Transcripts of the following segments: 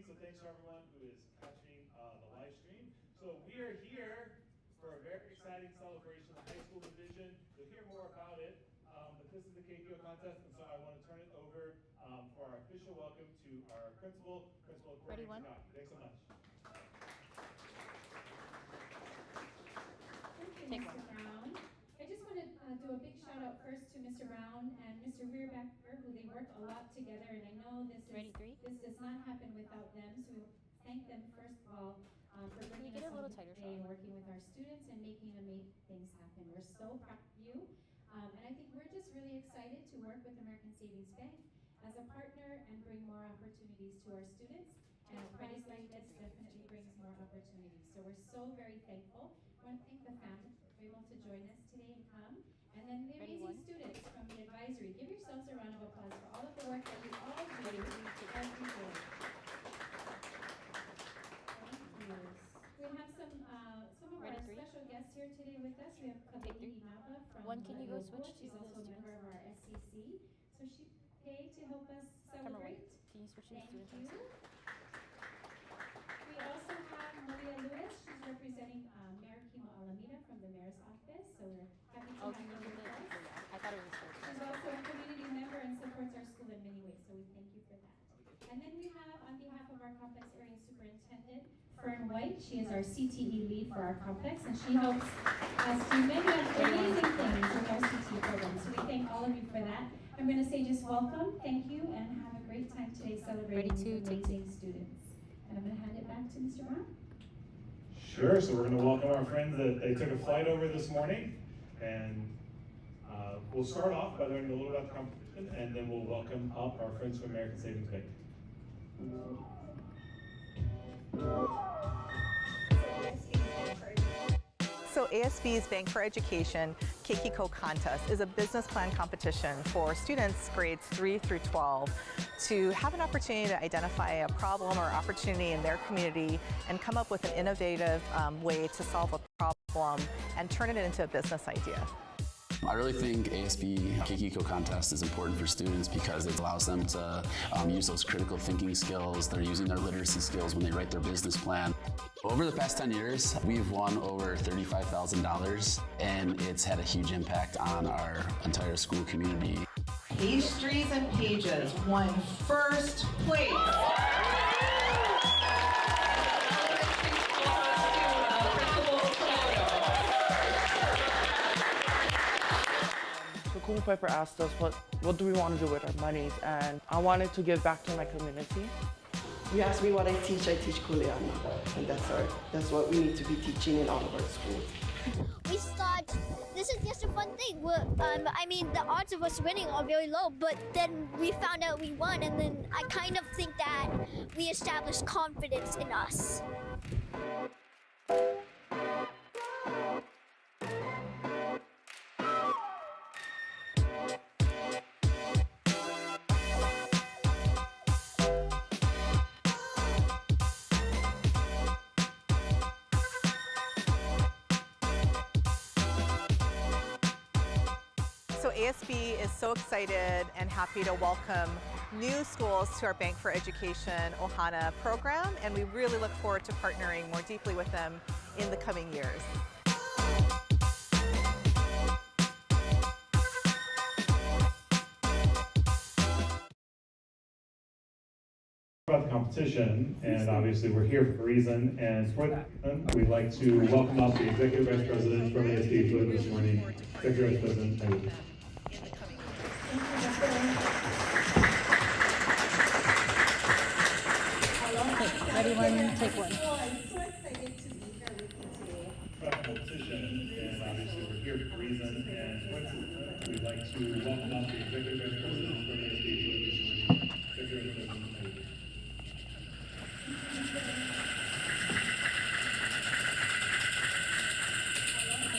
so thanks to everyone who is catching the live stream. So we are here for a very exciting celebration of the high school division. You'll hear more about it, but this is the KeikiCo Contest, and so I want to turn it over for our official welcome to our principal, Principal Kori Takaki. Thanks so much. Thank you, Mr. Brown. I just want to do a big shout out first to Mr. Brown and Mr. Weirbacker, who they work a lot together, and I know this does not happen without them, so we thank them first of all for bringing us on today and working with our students and making amazing things happen. We're so proud of you, and I think we're just really excited to work with American Savings Bank as a partner and bring more opportunities to our students. And a prize like this definitely brings more opportunities. So we're so very thankful. I want to thank the family for able to join us today and come. And then the amazing students from the advisory. Give yourselves a round of applause for all of the work that you all do every day. Thank you. We have some of our special guests here today with us. We have Hawai'i from Mahalo. She's also a member of our SCC. So she's okay to help us celebrate. Can you switch to Thank students? you. We also have Maria Lewis. She's representing Mayor Kimo Alameda from the mayor's office. So we're happy to have her with us. I thought it was her. She's also a community member and supports our school in many ways. So we thank you for that. And then we have, on behalf of our complex area superintendent, Fern White. She is our CTE lead for our complex, and she helps us do many amazing things with our CTE program. So we thank all of you for that. I'm going to say just welcome, thank you, and have a great time today celebrating these amazing students. And I'm going to hand it back to Mr. Brown. Sure, so we're going to welcome our friends that they took a flight over this morning, and we'll start off by learning a little about the competition, and then we'll welcome up our friends from American Savings Bank. So ASB's Bank for Education KeikiCo Contest is a business plan competition for students grades 3 through 12 to have an opportunity to identify a problem or opportunity in their community and come up with an innovative way to solve a problem and turn it into a business idea. I really think ASB KeikiCo Contest is important for students because it allows them to use those critical thinking skills. They're using their literacy skills when they write their business plan. Over the past 10 years, we've won over $35,000, and it's had a huge impact on our entire school community. Pastries and Pages won first place. School paper asked us what do we want to do with our monies, and I wanted to give back to my community. You ask me what I teach Kuleana, and that's what we need to be teaching in all of our schools. We thought this is just a fun thing. I mean, the odds of us winning are very low, but then we found out we won, and then I kind of think that we established confidence in us. So ASB is so excited and happy to welcome new schools to our Bank for Education Ohana program, and we really look forward to partnering more deeply with them in the coming years. About the competition, and obviously we're here for a reason, and for that we'd like to welcome up the Executive Vice President from ASB for this morning, Executive Vice President Dani. Ready, one, take one. I'm so excited to be here with you today. About the competition, and obviously we're here for a reason, and for that we'd like to welcome up the Executive Vice President from ASB for this morning, Executive Vice President Dani.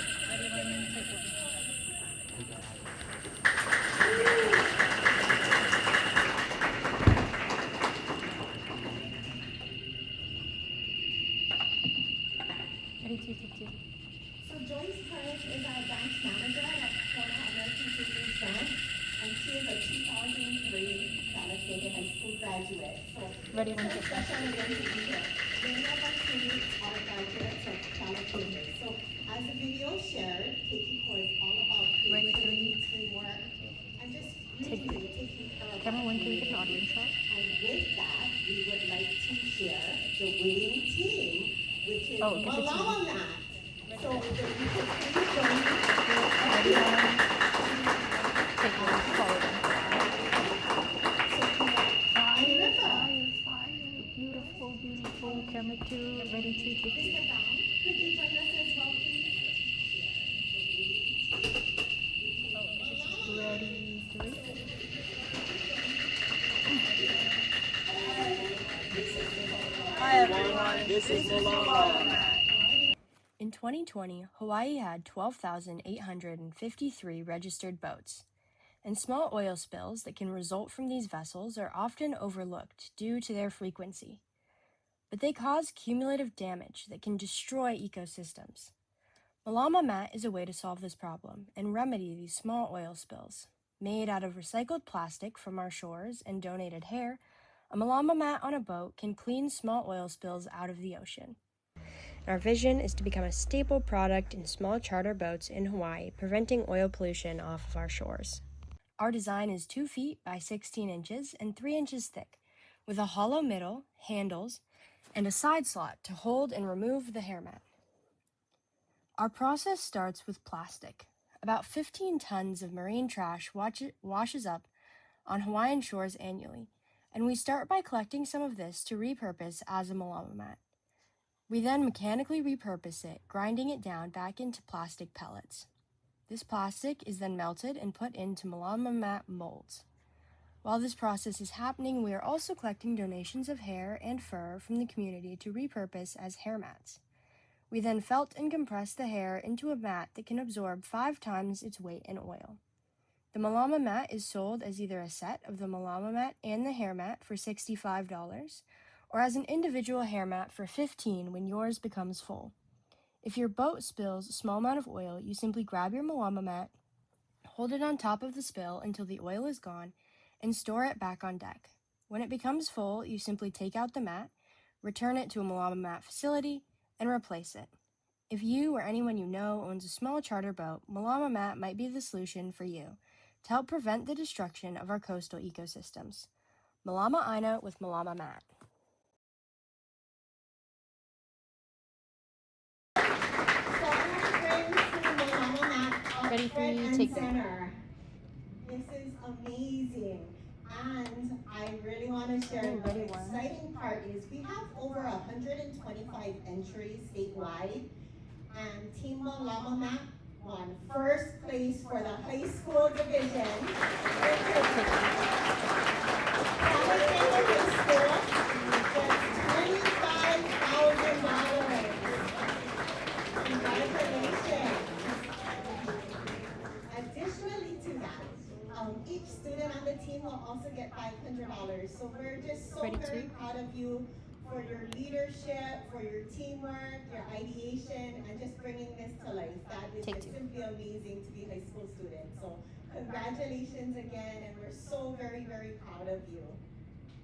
Ready, one, take one. Ready, two, take two. So Joyce Perez is our branch manager at Kona American Savings Bank. and she is a 2003 Kealakehe High School graduate. So Ready, it's one, so take special and great to be here. Many of our students are graduates of Kealakehe. So as the video shared, KeikiCo is all about creativity, teamwork, and just really taking care of Camera our one, can we get an community. audience shot? And with that, we would like to share the winning team, which is Oh, get the team. Malama Mat. So if you could please join me. Ready, one, take one, follow them. Fire, fire, fire. Beautiful, beautiful. Camera two, ready, two, take two. Mr. Brown, could you join us as well, please? Ready, three. Hi everyone, this is Malama. In 2020, Hawaii had 12,853 registered boats, and small oil spills that can result from these vessels are often overlooked due to their frequency. But they cause cumulative damage that can destroy ecosystems. Malama Mat is a way to solve this problem and remedy these small oil spills. Made out of recycled plastic from our shores and donated hair, a Malama Mat on a boat can clean small oil spills out of the ocean. Our vision is to become a staple product in small charter boats in Hawaii, preventing oil pollution off of our shores. Our design is 2 feet by 16 inches and 3 inches thick, with a hollow middle, handles, and a side slot to hold and remove the hair mat. Our process starts with plastic. About 15 tons of marine trash washes up on Hawaiian shores annually, and we start by collecting some of this to repurpose as a Malama Mat. We then mechanically repurpose it, grinding it down back into plastic pellets. This plastic is then melted and put into Malama Mat molds. While this process is happening, we are also collecting donations of hair and fur from the community to repurpose as hair mats. We then felt and compress the hair into a mat that can absorb 5 times its weight in oil. The Malama Mat is sold as either a set of the Malama Mat and the hair mat for $65, or as an individual hair mat for $15 when yours becomes full. If your boat spills a small amount of oil, you simply grab your Malama Mat, hold it on top of the spill until the oil is gone, and store it back on deck. When it becomes full, you simply take out the mat, return it to a Malama Mat facility, and replace it. If you or anyone you know owns a small charter boat, Malama Mat might be the solution for you to help prevent the destruction of our coastal ecosystems. Malama Aina with Malama Mat. Ready, three, take one. This is amazing. And I really want to share the exciting part is we have over 125 entries statewide, and Team Malama Mat won first place for the high school division. Kealakehe High School gets $25,000. Congratulations. Additionally to that, each student on the team will also get $500. So we're just so very proud of you for your leadership, for your teamwork, your ideation, and just bringing this to life. That is just simply amazing to be high school students. So congratulations again, and we're so very, very proud of you.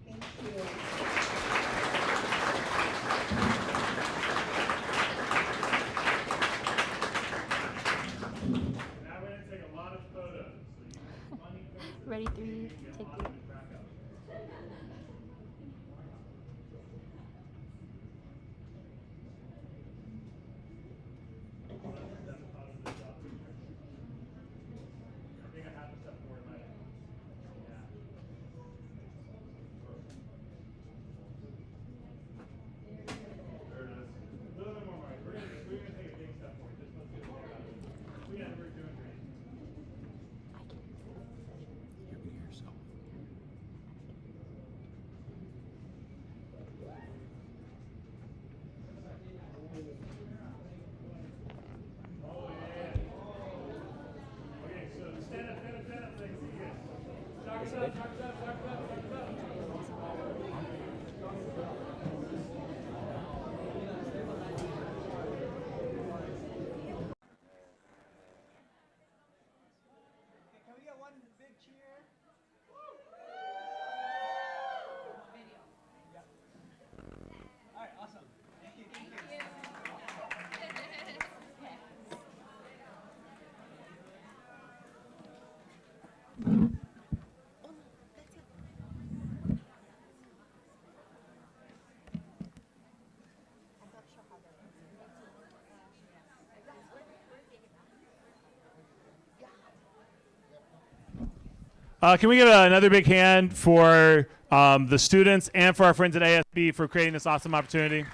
Thank you. Ready, three, take three. Can we get one big cheer? Can we get another big hand for the students and for our friends at ASB for creating this awesome opportunity?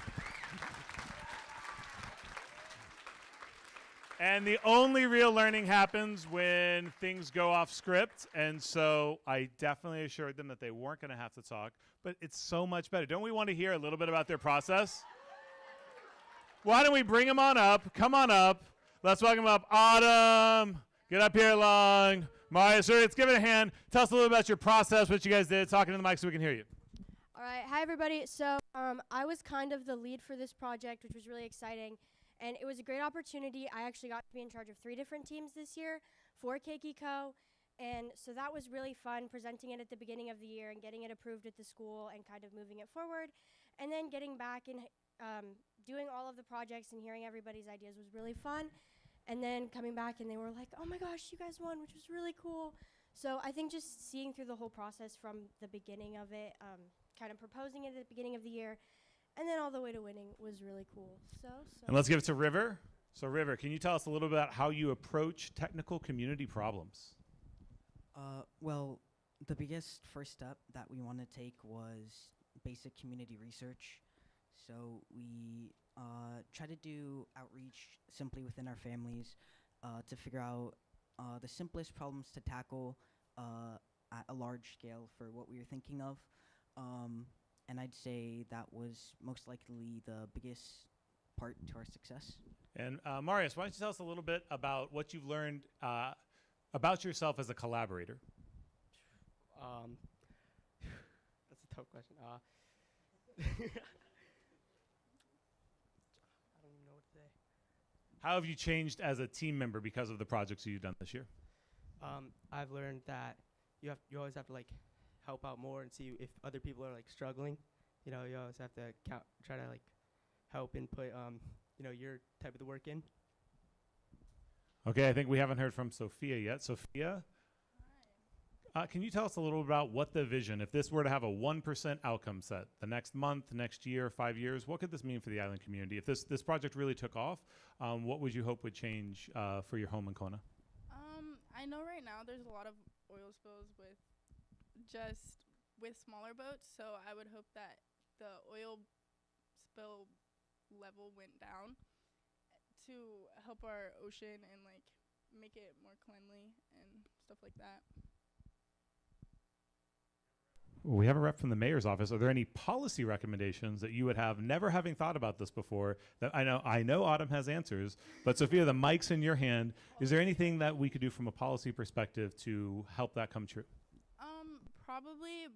And the only real learning happens when things go off script. And so I definitely assured them that they weren't going to have to talk. But it's so much better. Don't we want to hear a little bit about their process? Why don't we bring them on up? Come on up. Let's welcome up Autumn. Get up here, Long. Mario, sir, let's give it a hand. Tell us a little about your process, what you guys did. Talking to the mic so we can hear you. All right. Hi, everybody. So I was kind of the lead for this project, which was really exciting. And it was a great opportunity. I actually got to be in charge of 3 different teams this year for KeikiCo. And so that was really fun, presenting it at the beginning of the year and getting it approved at the school and kind of moving it forward. And then getting back and doing all of the projects and hearing everybody's ideas was really fun. And then coming back and they were like, oh my gosh, you guys won, which was really cool. So I think just seeing through the whole process from the beginning of it, kind of proposing it at the beginning of the year, and then all the way to winning was really cool. And let's give it to River. So River, can you tell us a little bit about how you approach technical community problems? Well, the biggest first step that we want to take was basic community research. So we try to do outreach simply within our families to figure out the simplest problems to tackle at a large scale for what we were thinking of. And I'd say that was most likely the biggest part to our success. And Marius, why don't you tell us a little bit about what you've learned about yourself as a collaborator? That's a tough question. I don't even know what to say. How have you changed as a team member because of the projects you've done this year? I've learned that you always have to like help out more and see if other people are like struggling. You know, you always have to try to like help and put your type of the work in. Okay, I think we haven't heard from Sophia yet. Sophia, can you tell us a little about what the vision, if this were to have a 1% outcome set, the next month, next year, 5 years, what could this mean for the island community? If this project really took off, what would you hope would change for your home in Kona? I know right now there's a lot of oil spills with smaller boats, so I would hope that the oil spill level went down to help our ocean and like make it more cleanly and stuff like that. We have a rep from the mayor's office. Are there any policy recommendations that you would have, never having thought about this before, that I know Autumn has answers, but Sophia, the mic's in your hand. Is there anything that we could do from a policy perspective to help that come true? Probably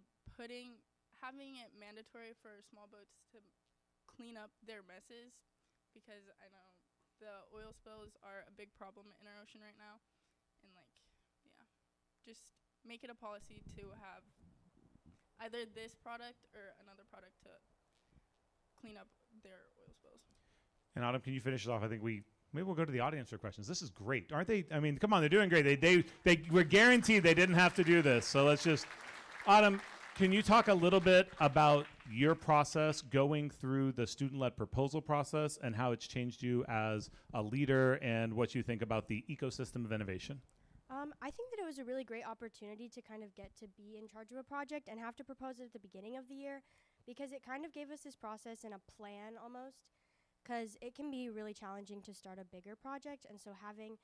having it mandatory for small boats to clean up their messes, because I know the oil spills are a big problem in our ocean right now, and just make it a policy to have either this product or another product to clean up their oil spills. And Autumn, can you finish us off? I think maybe we'll go to the audience for questions. This is great, aren't they? I mean, come on, they're doing great. They were guaranteed they didn't have to do this. So let's just, Autumn, can you talk a little bit about your process going through the student-led proposal process and how it's changed you as a leader and what you think about the ecosystem of innovation? I think that it was a really great opportunity to kind of get to be in charge of a project and have to propose it at the beginning of the year, because it kind of gave us this process and a plan almost, because it can be really challenging to start a bigger project, and so having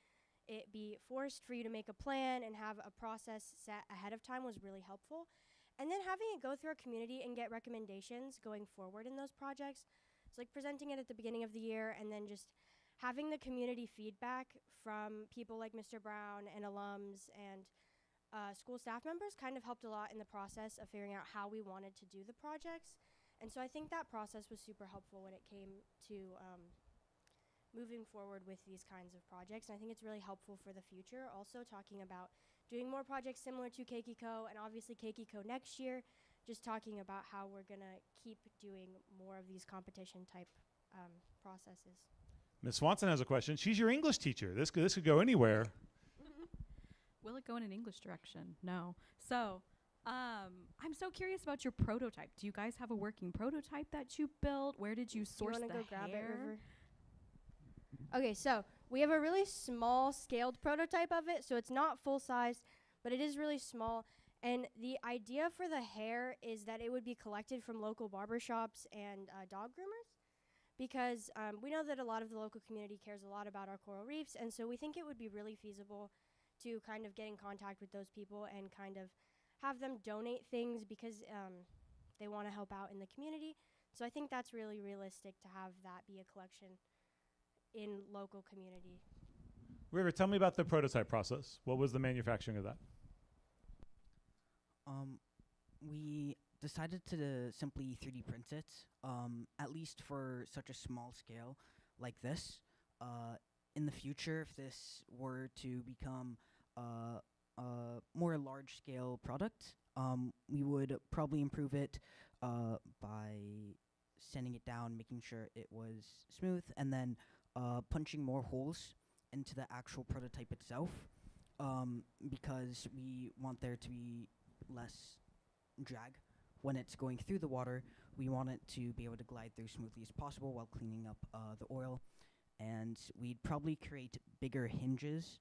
it be forced for you to make a plan and have a process set ahead of time was really helpful. And then having it go through our community and get recommendations going forward in those projects. It's like presenting it at the beginning of the year and then just having the community feedback from people like Mr. Brown and alums and school staff members kind of helped a lot in the process of figuring out how we wanted to do the projects. And so I think that process was super helpful when it came to moving forward with these kinds of projects. And I think it's really helpful for the future. Also talking about doing more projects similar to KeikiCo and obviously KeikiCo next year, just talking about how we're gonna keep doing more of these competition type processes. Ms. Swanson has a question. She's your English teacher. This could go anywhere. Will it go in an English direction? No. So I'm so curious about your prototype. Do you guys have a working prototype that you built? Where did you source the go grab it, hair? River? Okay, so we have a really small scaled prototype of it, so it's not full size, but it is really small. And the idea for the hair is that it would be collected from local barbershops and dog groomers, because we know that a lot of the local community cares a lot about our coral reefs, and so we think it would be really feasible to kind of get in contact with those people and kind of have them donate things because they want to help out in the community. So I think that's really realistic to have that be a collection in local community. River, tell me about the prototype process. What was the manufacturing of that? We decided to simply 3D print it, at least for such a small scale like this. In the future, if this were to become a more large-scale product, we would probably improve it by sanding it down, making sure it was smooth, and then punching more holes into the actual prototype itself, because we want there to be less drag when it's going through the water. We want it to be able to glide through smoothly as possible while cleaning up the oil. And we'd probably create bigger hinges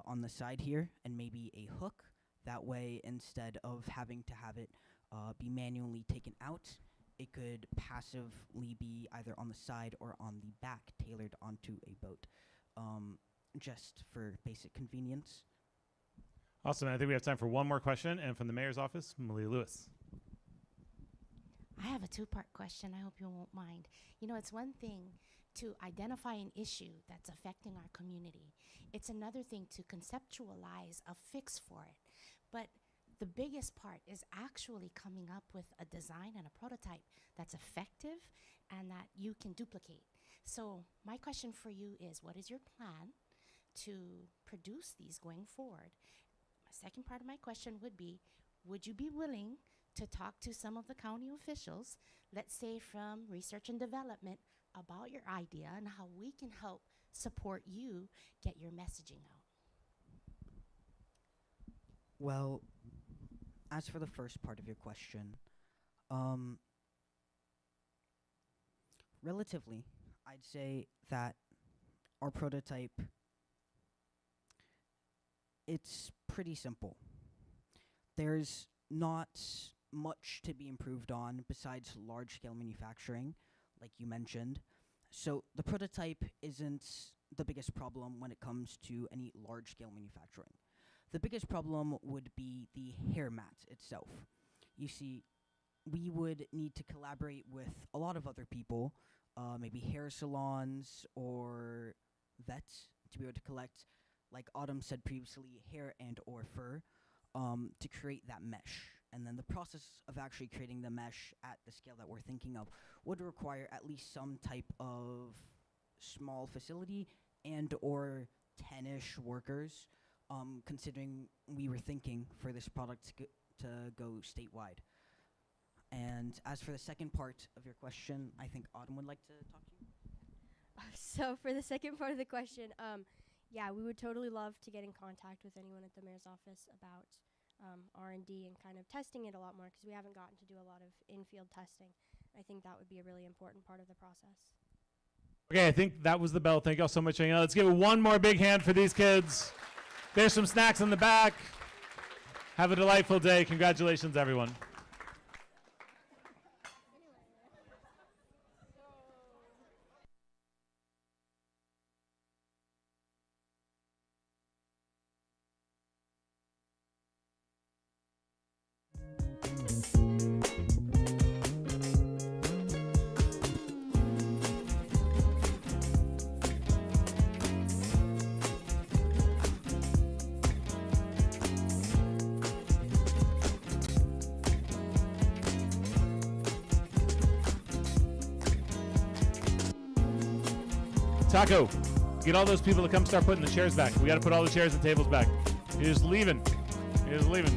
on the side here and maybe a hook. That way, instead of having to have it be manually taken out, it could passively be either on the side or on the back, tailored onto a boat, just for basic convenience. Awesome. I think we have time for one more question, and from the mayor's office, Malia Lewis. I have a two-part question. I hope you won't mind. You know, it's one thing to identify an issue that's affecting our community. It's another thing to conceptualize a fix for it. But the biggest part is actually coming up with a design and a prototype that's effective and that you can duplicate. So my question for you is, what is your plan to produce these going forward? My second part of my question would be, would you be willing to talk to some of the county officials, let's say from research and development, about your idea and how we can help support you get your messaging out? Well, as for the first part of your question, relatively, I'd say that our prototype, it's pretty simple. There's not much to be improved on besides large-scale manufacturing, like you mentioned. So the prototype isn't the biggest problem when it comes to any large-scale manufacturing. The biggest problem would be the hair mat itself. You see, we would need to collaborate with a lot of other people, maybe hair salons or vets, to be able to collect, like Autumn said previously, hair and or fur, to create that mesh. And then the process of actually creating the mesh at the scale that we're thinking of would require at least some type of small facility and or 10-ish workers, considering we were thinking for this product to go statewide. And as for the second part of your question, I think Autumn would like to talk to you. So for the second part of the question, yeah, we would totally love to get in contact with anyone at the mayor's office about R&D and kind of testing it a lot more, because we haven't gotten to do a lot of in-field testing. I think that would be a really important part of the process. Okay, I think that was the bell. Thank y'all so much. Let's give one more big hand for these kids. There's some snacks in the back. Have a delightful day. Congratulations, everyone. Taco, get all those people to come start putting the chairs back. We got to put all the chairs and tables back. You're just leaving. You're just leaving.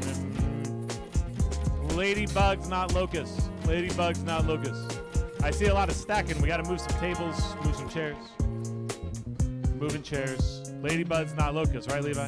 Ladybugs, not locusts. Ladybugs, not locusts. I see a lot of stacking. We got to move some tables, move some chairs. Moving chairs. Ladybugs, not locusts, right, Levi?